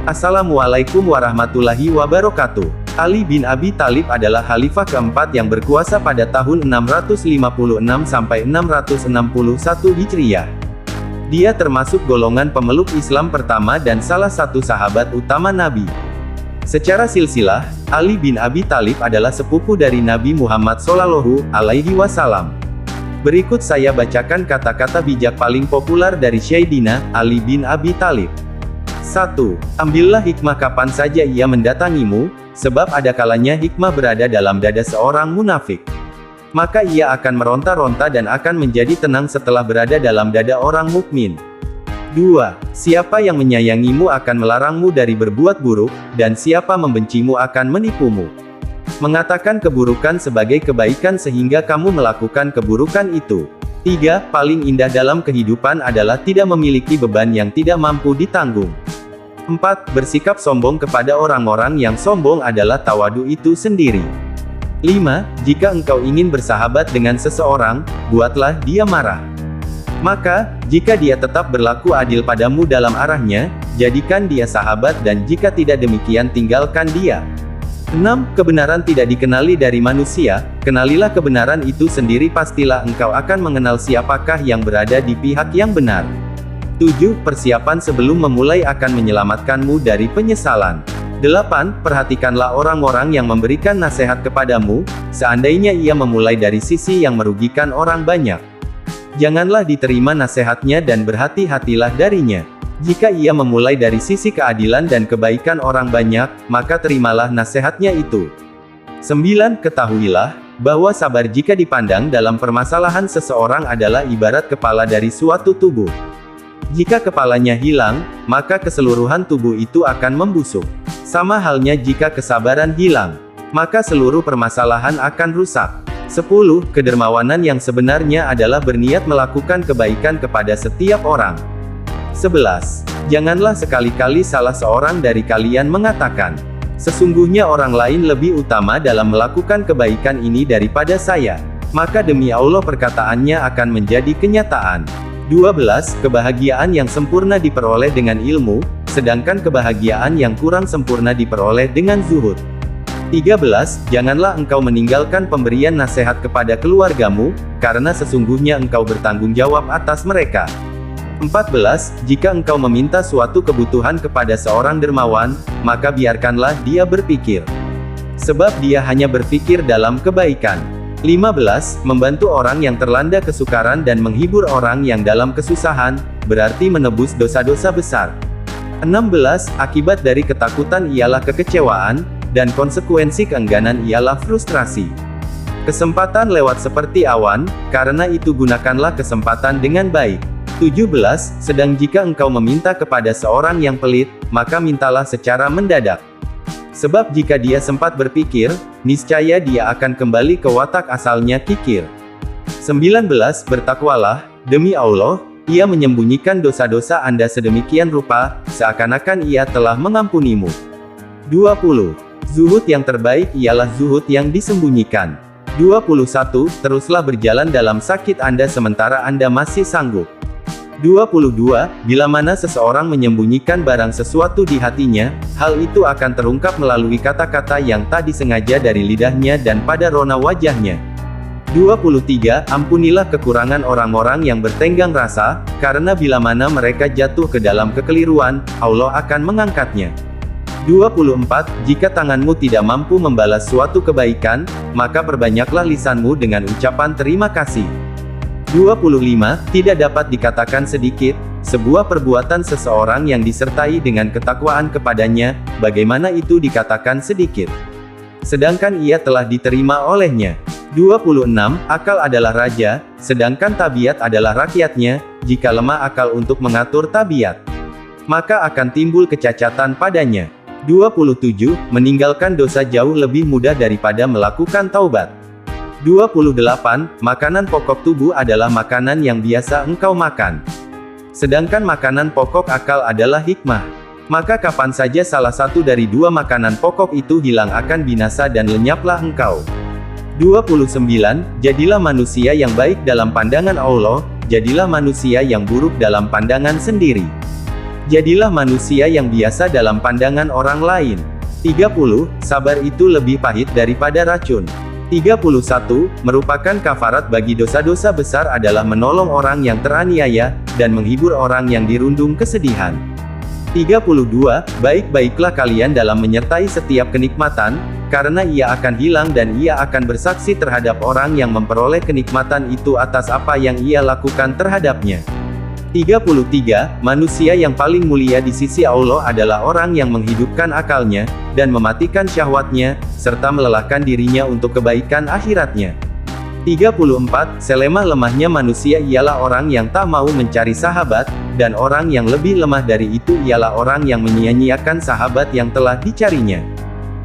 Assalamualaikum warahmatullahi wabarakatuh. Ali bin Abi Thalib adalah khalifah keempat yang berkuasa pada tahun 656 sampai 661 Hijriah. Dia termasuk golongan pemeluk Islam pertama dan salah satu sahabat utama Nabi. Secara silsilah, Ali bin Abi Thalib adalah sepupu dari Nabi Muhammad Shallallahu Alaihi Wasallam. Berikut saya bacakan kata-kata bijak paling populer dari Sayyidina Ali bin Abi Thalib. 1. Ambillah hikmah kapan saja ia mendatangimu, sebab ada kalanya hikmah berada dalam dada seorang munafik. Maka ia akan meronta-ronta dan akan menjadi tenang setelah berada dalam dada orang mukmin. 2. Siapa yang menyayangimu akan melarangmu dari berbuat buruk, dan siapa membencimu akan menipumu. Mengatakan keburukan sebagai kebaikan sehingga kamu melakukan keburukan itu. 3. Paling indah dalam kehidupan adalah tidak memiliki beban yang tidak mampu ditanggung. 4. Bersikap sombong kepada orang-orang yang sombong adalah tawadu itu sendiri. 5. Jika engkau ingin bersahabat dengan seseorang, buatlah dia marah. Maka, jika dia tetap berlaku adil padamu dalam arahnya, jadikan dia sahabat dan jika tidak demikian tinggalkan dia. 6. Kebenaran tidak dikenali dari manusia, kenalilah kebenaran itu sendiri pastilah engkau akan mengenal siapakah yang berada di pihak yang benar. 7. Persiapan sebelum memulai akan menyelamatkanmu dari penyesalan. 8. Perhatikanlah orang-orang yang memberikan nasihat kepadamu, seandainya ia memulai dari sisi yang merugikan orang banyak. Janganlah diterima nasihatnya dan berhati-hatilah darinya. Jika ia memulai dari sisi keadilan dan kebaikan orang banyak, maka terimalah nasihatnya itu. 9. Ketahuilah bahwa sabar jika dipandang dalam permasalahan seseorang adalah ibarat kepala dari suatu tubuh. Jika kepalanya hilang, maka keseluruhan tubuh itu akan membusuk. Sama halnya jika kesabaran hilang, maka seluruh permasalahan akan rusak. 10. Kedermawanan yang sebenarnya adalah berniat melakukan kebaikan kepada setiap orang. 11. Janganlah sekali-kali salah seorang dari kalian mengatakan, sesungguhnya orang lain lebih utama dalam melakukan kebaikan ini daripada saya. Maka demi Allah perkataannya akan menjadi kenyataan. 12. Kebahagiaan yang sempurna diperoleh dengan ilmu, sedangkan kebahagiaan yang kurang sempurna diperoleh dengan zuhud. 13. Janganlah engkau meninggalkan pemberian nasihat kepada keluargamu, karena sesungguhnya engkau bertanggung jawab atas mereka. 14. Jika engkau meminta suatu kebutuhan kepada seorang dermawan, maka biarkanlah dia berpikir. Sebab dia hanya berpikir dalam kebaikan. 15. Membantu orang yang terlanda kesukaran dan menghibur orang yang dalam kesusahan, berarti menebus dosa-dosa besar. 16. Akibat dari ketakutan ialah kekecewaan, dan konsekuensi keengganan ialah frustrasi. Kesempatan lewat seperti awan, karena itu gunakanlah kesempatan dengan baik. 17. Sedang jika engkau meminta kepada seorang yang pelit, maka mintalah secara mendadak. Sebab jika dia sempat berpikir, niscaya dia akan kembali ke watak asalnya kikir. 19. Bertakwalah, demi Allah, ia menyembunyikan dosa-dosa Anda sedemikian rupa, seakan-akan ia telah mengampunimu. 20. Zuhud yang terbaik ialah zuhud yang disembunyikan. 21. Teruslah berjalan dalam sakit Anda sementara Anda masih sanggup. 22. Bila mana seseorang menyembunyikan barang sesuatu di hatinya, hal itu akan terungkap melalui kata-kata yang tak disengaja dari lidahnya dan pada rona wajahnya. 23. Ampunilah kekurangan orang-orang yang bertenggang rasa, karena bila mana mereka jatuh ke dalam kekeliruan, Allah akan mengangkatnya. 24. Jika tanganmu tidak mampu membalas suatu kebaikan, maka perbanyaklah lisanmu dengan ucapan terima kasih. 25. Tidak dapat dikatakan sedikit, sebuah perbuatan seseorang yang disertai dengan ketakwaan kepadanya, bagaimana itu dikatakan sedikit, sedangkan ia telah diterima olehnya. 26. Akal adalah raja, sedangkan tabiat adalah rakyatnya. Jika lemah akal untuk mengatur tabiat, maka akan timbul kecacatan padanya. 27. Meninggalkan dosa jauh lebih mudah daripada melakukan taubat. 28. Makanan pokok tubuh adalah makanan yang biasa engkau makan. Sedangkan makanan pokok akal adalah hikmah. Maka kapan saja salah satu dari dua makanan pokok itu hilang akan binasa dan lenyaplah engkau. 29. Jadilah manusia yang baik dalam pandangan Allah, jadilah manusia yang buruk dalam pandangan sendiri. Jadilah manusia yang biasa dalam pandangan orang lain. 30. Sabar itu lebih pahit daripada racun. 31. Merupakan kafarat bagi dosa-dosa besar adalah menolong orang yang teraniaya, dan menghibur orang yang dirundung kesedihan. 32. Baik-baiklah kalian dalam menyertai setiap kenikmatan, karena ia akan hilang dan ia akan bersaksi terhadap orang yang memperoleh kenikmatan itu atas apa yang ia lakukan terhadapnya. 33. Manusia yang paling mulia di sisi Allah adalah orang yang menghidupkan akalnya, dan mematikan syahwatnya, serta melelahkan dirinya untuk kebaikan akhiratnya. 34. Selemah-lemahnya manusia ialah orang yang tak mau mencari sahabat, dan orang yang lebih lemah dari itu ialah orang yang menyia-nyiakan sahabat yang telah dicarinya.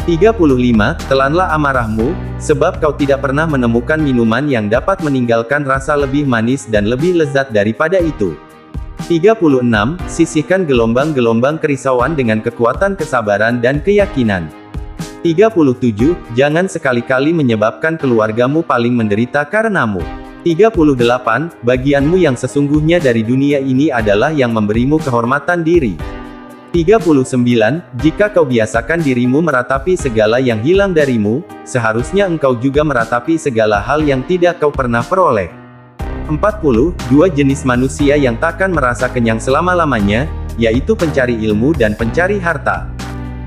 35. Telanlah amarahmu, sebab kau tidak pernah menemukan minuman yang dapat meninggalkan rasa lebih manis dan lebih lezat daripada itu. 36. Sisihkan gelombang-gelombang kerisauan dengan kekuatan kesabaran dan keyakinan. 37. Jangan sekali-kali menyebabkan keluargamu paling menderita karenamu. 38. Bagianmu yang sesungguhnya dari dunia ini adalah yang memberimu kehormatan diri. 39. Jika kau biasakan dirimu meratapi segala yang hilang darimu, seharusnya engkau juga meratapi segala hal yang tidak kau pernah peroleh. 40. Dua jenis manusia yang takkan merasa kenyang selama-lamanya, yaitu pencari ilmu dan pencari harta.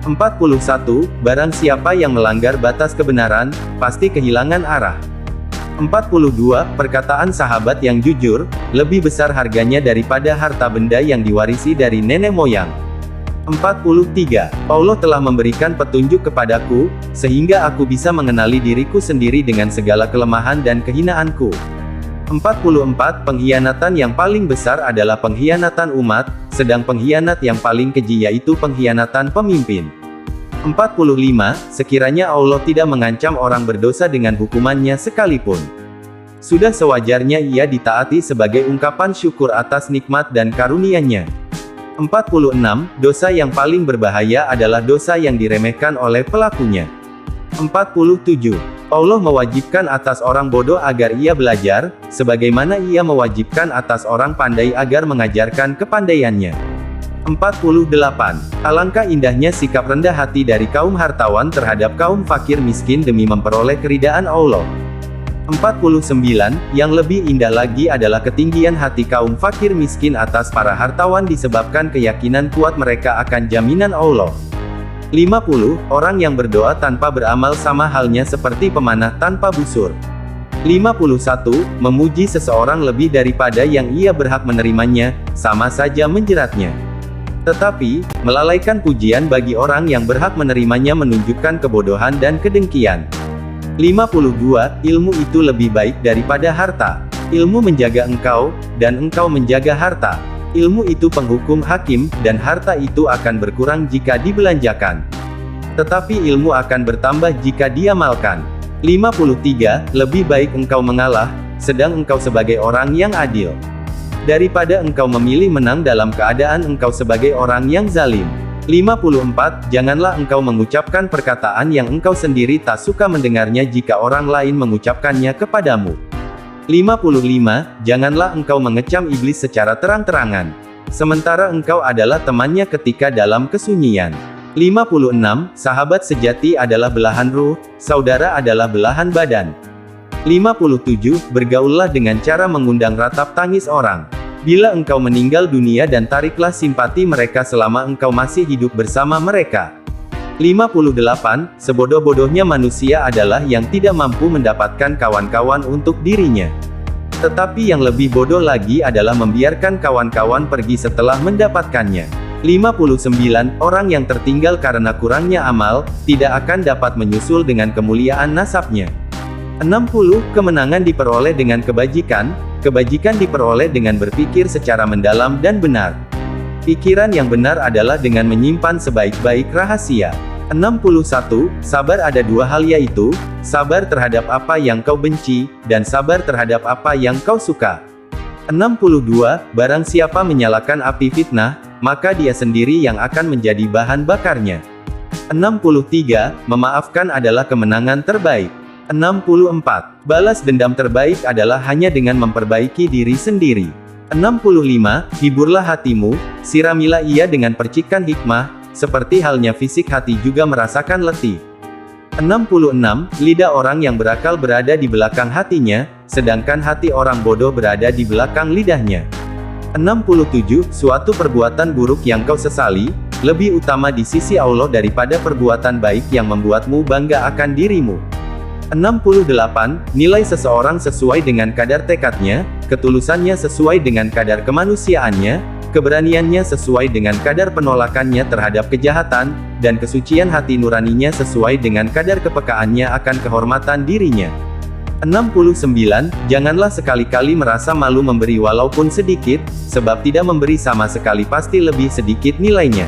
41. Barang siapa yang melanggar batas kebenaran, pasti kehilangan arah. 42. Perkataan sahabat yang jujur, lebih besar harganya daripada harta benda yang diwarisi dari nenek moyang. 43. Allah telah memberikan petunjuk kepadaku, sehingga aku bisa mengenali diriku sendiri dengan segala kelemahan dan kehinaanku. 44. Pengkhianatan yang paling besar adalah pengkhianatan umat, sedang pengkhianat yang paling keji yaitu pengkhianatan pemimpin. 45. Sekiranya Allah tidak mengancam orang berdosa dengan hukumannya sekalipun, sudah sewajarnya ia ditaati sebagai ungkapan syukur atas nikmat dan karunia-Nya. 46. Dosa yang paling berbahaya adalah dosa yang diremehkan oleh pelakunya. 47. Allah mewajibkan atas orang bodoh agar ia belajar, sebagaimana ia mewajibkan atas orang pandai agar mengajarkan kepandaiannya. 48. Alangkah indahnya sikap rendah hati dari kaum hartawan terhadap kaum fakir miskin demi memperoleh keridaan Allah. 49. Yang lebih indah lagi adalah ketinggian hati kaum fakir miskin atas para hartawan disebabkan keyakinan kuat mereka akan jaminan Allah. 50. Orang yang berdoa tanpa beramal sama halnya seperti pemanah tanpa busur. 51. Memuji seseorang lebih daripada yang ia berhak menerimanya, sama saja menjeratnya. Tetapi, melalaikan pujian bagi orang yang berhak menerimanya menunjukkan kebodohan dan kedengkian. 52. Ilmu itu lebih baik daripada harta. Ilmu menjaga engkau, dan engkau menjaga harta. Ilmu itu penghukum hakim, dan harta itu akan berkurang jika dibelanjakan. Tetapi ilmu akan bertambah jika diamalkan. 53. Lebih baik engkau mengalah, sedang engkau sebagai orang yang adil, daripada engkau memilih menang dalam keadaan engkau sebagai orang yang zalim. 54. Janganlah engkau mengucapkan perkataan yang engkau sendiri tak suka mendengarnya jika orang lain mengucapkannya kepadamu. 55. Janganlah engkau mengecam iblis secara terang-terangan, sementara engkau adalah temannya ketika dalam kesunyian. 56. Sahabat sejati adalah belahan ruh, saudara adalah belahan badan. 57. Bergaullah dengan cara mengundang ratap tangis orang bila engkau meninggal dunia dan tariklah simpati mereka selama engkau masih hidup bersama mereka. 58. Sebodoh-bodohnya manusia adalah yang tidak mampu mendapatkan kawan-kawan untuk dirinya. Tetapi yang lebih bodoh lagi adalah membiarkan kawan-kawan pergi setelah mendapatkannya. 59. Orang yang tertinggal karena kurangnya amal, tidak akan dapat menyusul dengan kemuliaan nasabnya. 60. Kemenangan diperoleh dengan kebajikan, kebajikan diperoleh dengan berpikir secara mendalam dan benar. Pikiran yang benar adalah dengan menyimpan sebaik-baik rahasia. 61. Sabar ada dua hal yaitu, sabar terhadap apa yang kau benci, dan sabar terhadap apa yang kau suka. 62. Barang siapa menyalakan api fitnah, maka dia sendiri yang akan menjadi bahan bakarnya. 63. Memaafkan adalah kemenangan terbaik. 64. Balas dendam terbaik adalah hanya dengan memperbaiki diri sendiri. 65. Hiburlah hatimu, siramilah ia dengan percikan hikmah, seperti halnya fisik hati juga merasakan letih. 66. Lidah orang yang berakal berada di belakang hatinya, sedangkan hati orang bodoh berada di belakang lidahnya. 67. Suatu perbuatan buruk yang kau sesali, lebih utama di sisi Allah daripada perbuatan baik yang membuatmu bangga akan dirimu. 68. Nilai seseorang sesuai dengan kadar tekadnya, ketulusannya sesuai dengan kadar kemanusiaannya, keberaniannya sesuai dengan kadar penolakannya terhadap kejahatan, dan kesucian hati nuraninya sesuai dengan kadar kepekaannya akan kehormatan dirinya. 69. Janganlah sekali-kali merasa malu memberi walaupun sedikit, sebab tidak memberi sama sekali pasti lebih sedikit nilainya.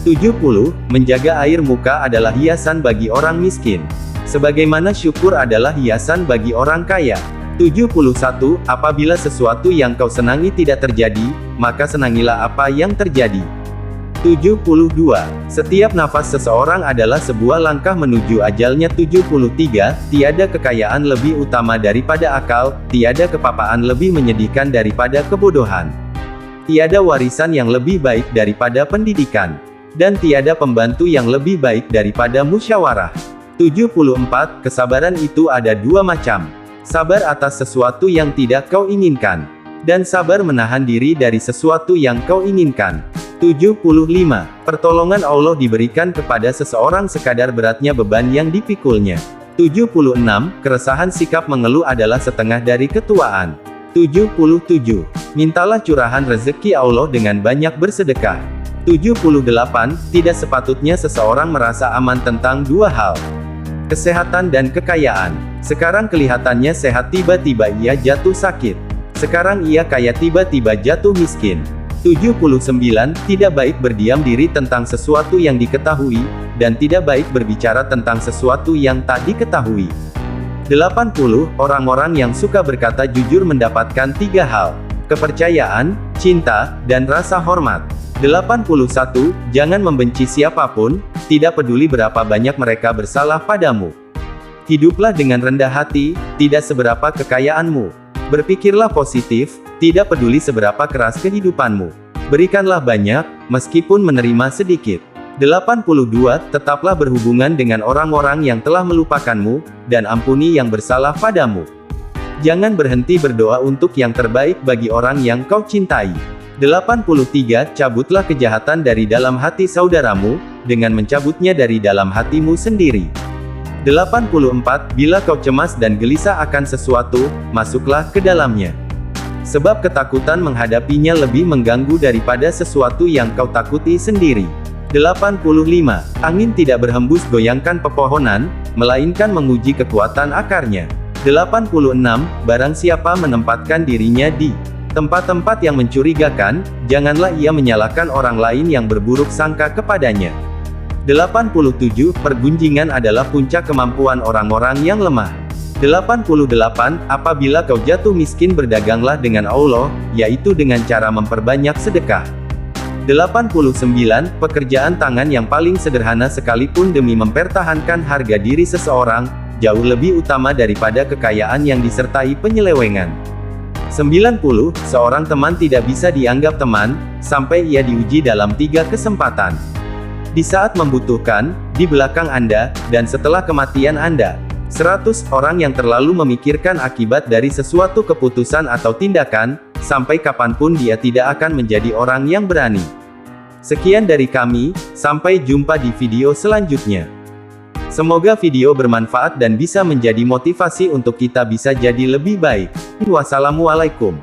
70. Menjaga air muka adalah hiasan bagi orang miskin, sebagaimana syukur adalah hiasan bagi orang kaya. 71. Apabila sesuatu yang kau senangi tidak terjadi, maka senangilah apa yang terjadi. 72. Setiap nafas seseorang adalah sebuah langkah menuju ajalnya. 73. Tiada kekayaan lebih utama daripada akal, tiada kepapaan lebih menyedihkan daripada kebodohan. Tiada warisan yang lebih baik daripada pendidikan. Dan tiada pembantu yang lebih baik daripada musyawarah. 74. Kesabaran itu ada dua macam. Sabar atas sesuatu yang tidak kau inginkan, dan sabar menahan diri dari sesuatu yang kau inginkan. 75. Pertolongan Allah diberikan kepada seseorang sekadar beratnya beban yang dipikulnya. 76. Keresahan sikap mengeluh adalah setengah dari ketuaan. 77. Mintalah curahan rezeki Allah dengan banyak bersedekah. 78. Tidak sepatutnya seseorang merasa aman tentang dua hal: kesehatan dan kekayaan. Sekarang kelihatannya sehat, tiba-tiba ia jatuh sakit. Sekarang ia kaya, tiba-tiba jatuh miskin. 79. Tidak baik berdiam diri tentang sesuatu yang diketahui, dan tidak baik berbicara tentang sesuatu yang tak diketahui. 80. Orang-orang yang suka berkata jujur mendapatkan tiga hal: kepercayaan, cinta, dan rasa hormat. 81. Jangan membenci siapapun, tidak peduli berapa banyak mereka bersalah padamu. Hiduplah dengan rendah hati, tidak seberapa kekayaanmu. Berpikirlah positif, tidak peduli seberapa keras kehidupanmu. Berikanlah banyak, meskipun menerima sedikit. 82. Tetaplah berhubungan dengan orang-orang yang telah melupakanmu, dan ampuni yang bersalah padamu. Jangan berhenti berdoa untuk yang terbaik bagi orang yang kau cintai. 83. Cabutlah kejahatan dari dalam hati saudaramu, dengan mencabutnya dari dalam hatimu sendiri. 84. Bila kau cemas dan gelisah akan sesuatu, masuklah ke dalamnya. Sebab ketakutan menghadapinya lebih mengganggu daripada sesuatu yang kau takuti sendiri. 85. Angin tidak berhembus goyangkan pepohonan, melainkan menguji kekuatan akarnya. 86. Barang siapa menempatkan dirinya di tempat-tempat yang mencurigakan, janganlah ia menyalahkan orang lain yang berburuk sangka kepadanya. 87. Pergunjingan adalah puncak kemampuan orang-orang yang lemah. 88. Apabila kau jatuh miskin, berdaganglah dengan Allah, yaitu dengan cara memperbanyak sedekah. 89. Pekerjaan tangan yang paling sederhana sekalipun demi mempertahankan harga diri seseorang, jauh lebih utama daripada kekayaan yang disertai penyelewengan. 90. Seorang teman tidak bisa dianggap teman, sampai ia diuji dalam 3 kesempatan. Di saat membutuhkan, di belakang Anda, dan setelah kematian Anda. 100. Orang yang terlalu memikirkan akibat dari sesuatu keputusan atau tindakan, sampai kapanpun dia tidak akan menjadi orang yang berani. Sekian dari kami, sampai jumpa di video selanjutnya. Semoga video bermanfaat dan bisa menjadi motivasi untuk kita bisa jadi lebih baik. Wassalamualaikum.